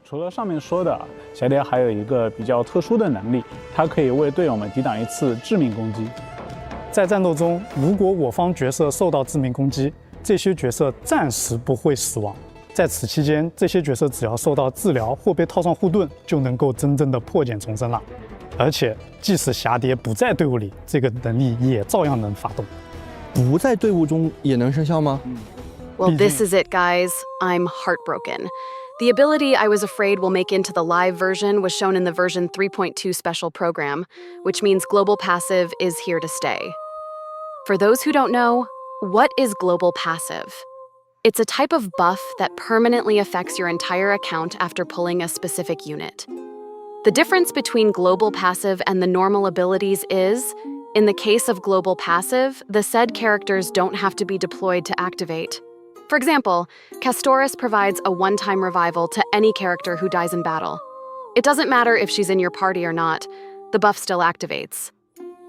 除了上面说的，小蝶还有一个比较特殊的能力，它可以为队友们抵挡一次致命攻击。在战斗中，如果我方角色受到致命攻击，这些角色暂时不会死亡。在此期间，这些角色只要受到治疗或被套上护盾，就能够真正的破茧重生了。而且，即使霞蝶不在队伍里，这个能力也照样能发动。不在队伍中也能生效吗？ Well, this is it, guys. I'm heartbroken. The ability I was afraid will make into the live version was shown in the version 3.2 special program, which means Global Passive is here to stay. For those who don't know, what is Global Passive? It's a type of buff that permanently affects your entire account after pulling a specific unit. The difference between Global Passive and the normal abilities is, in the case of Global Passive, the said characters don't have to be deployed to activate. For example, Castorice provides a one-time revival to any character who dies in battle. It doesn't matter if she's in your party or not, the buff still activates.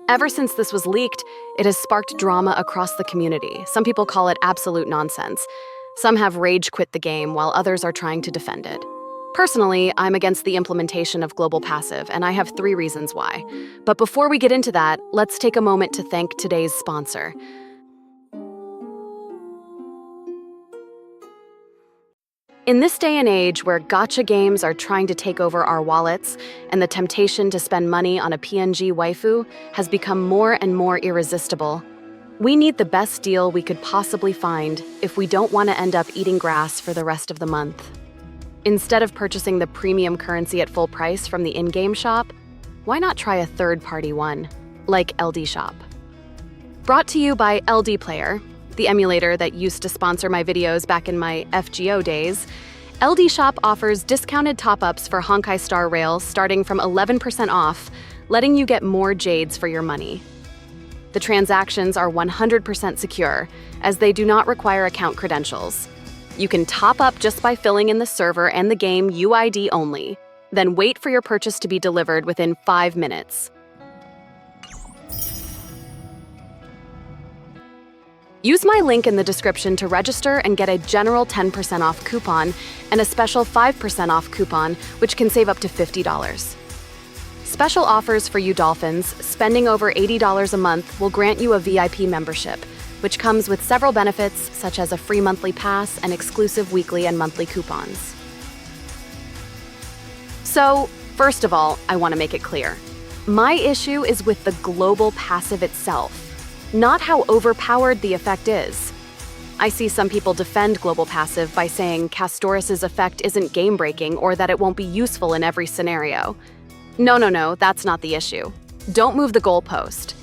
Ever since this was leaked, it has sparked drama across the community. Some people call it absolute nonsense. Some have rage quit the game while others are trying to defend it. Personally, I'm against the implementation of Global Passive, and I have 3 reasons why. But before we get into that, let's take a moment to thank today's sponsor. In this day and age where gacha games are trying to take over our wallets and the temptation to spend money on a PNG waifu has become more and more irresistible, we need the best deal we could possibly find if we don't want to end up eating grass for the rest of the month. Instead of purchasing the premium currency at full price from the in-game shop, why not try a third-party one, like LD Shop? Brought to you by LD Player, the emulator that used to sponsor my videos back in my FGO days. LD Shop offers discounted top-ups for Honkai Star Rail starting from 11% off, letting you get more jades for your money. The transactions are 100% secure, as they do not require account credentials. You can top up just by filling in the server and the game UID only, then wait for your purchase to be delivered within 5 minutes. Use my link in the description to register and get a general 10% off coupon and a special 5% off coupon, which can save up to $50. Special offers for you dolphins, spending over $80 a month will grant you a VIP membership, which comes with several benefits such as a free monthly pass and exclusive weekly and monthly coupons. So, first of all, I want to make it clear. My issue is with the Global Passive itself, not how overpowered the effect is. I see some people defend Global Passive by saying Castorice's effect isn't game-breaking or that it won't be useful in every scenario. No, that's not the issue. Don't move the goalpost.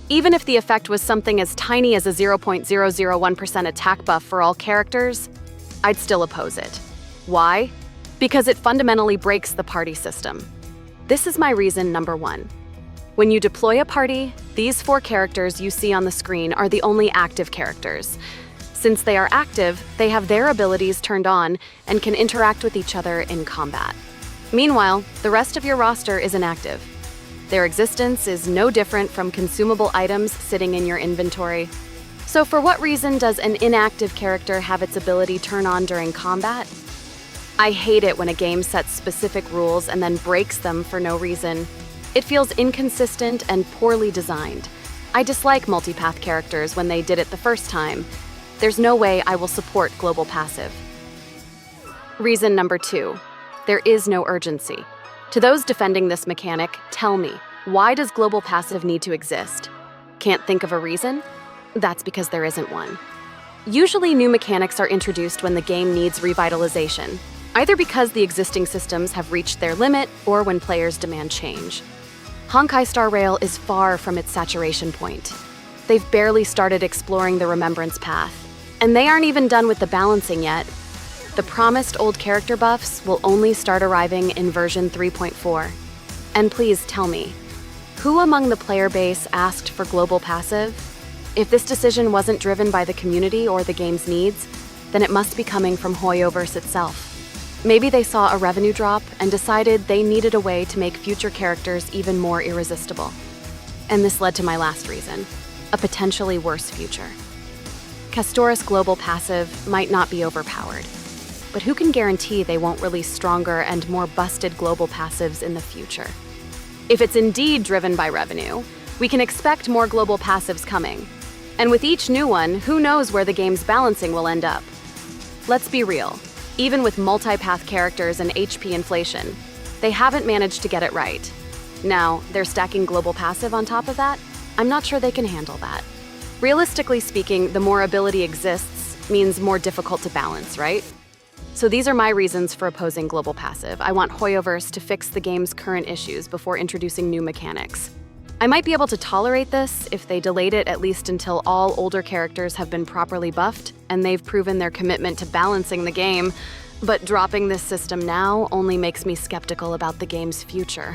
Even if the effect was something as tiny as a 0.001% attack buff for all characters, I'd still oppose it. Why? Because it fundamentally breaks the party system. This is my reason number 1. When you deploy a party, these 4 characters you see on the screen are the only active characters. Since they are active, they have their abilities turned on and can interact with each other in combat. Meanwhile, the rest of your roster is inactive. Their existence is no different from consumable items sitting in your inventory. So for what reason does an inactive character have its ability turn on during combat? I hate it when a game sets specific rules and then breaks them for no reason. It feels inconsistent and poorly designed. I dislike multipath characters when they did it the first time. There's no way I will support Global Passive. Reason number 2. There is no urgency. To those defending this mechanic, tell me, why does Global Passive need to exist? Can't think of a reason? That's because there isn't one. Usually new mechanics are introduced when the game needs revitalization, either because the existing systems have reached their limit or when players demand change. Honkai Star Rail is far from its saturation point. They've barely started exploring the Remembrance path, and they aren't even done with the balancing yet. The promised old character buffs will only start arriving in version 3.4. And please tell me, who among the player base asked for Global Passive? If this decision wasn't driven by the community or the game's needs, then it must be coming from Hoyoverse itself. Maybe they saw a revenue drop and decided they needed a way to make future characters even more irresistible. And this led to my last reason, a potentially worse future. Castorice Global Passive might not be overpowered, but who can guarantee they won't release stronger and more busted global passives in the future? If it's indeed driven by revenue, we can expect more global passives coming. And with each new one, who knows where the game's balancing will end up? Let's be real. Even with multi-path characters and HP inflation, they haven't managed to get it right. Now, they're stacking global passive on top of that? I'm not sure they can handle that. Realistically speaking, the more ability exists means more difficult to balance, right? So these are my reasons for opposing global passive. I want Hoyoverse to fix the game's current issues before introducing new mechanics. I might be able to tolerate this if they delayed it at least until all older characters have been properly buffed and they've proven their commitment to balancing the game, but dropping this system now only makes me skeptical about the game's future.